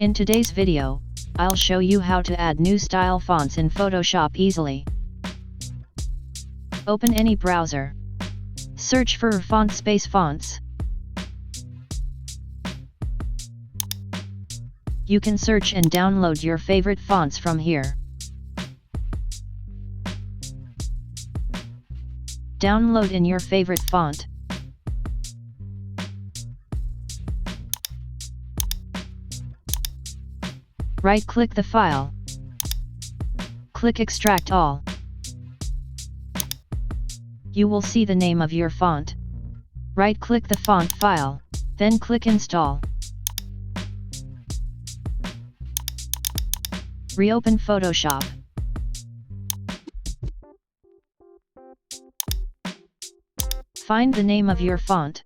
In today's video, I'll show you how to add new style fonts in Photoshop easily. Open any browser. Search for FontSpace fonts. You can search and download your favorite fonts from here. Download in your favorite font. Right-click the file. Click Extract All. You will see the name of your font. Right-click the font file, then click Install. Reopen Photoshop. Find the name of your font.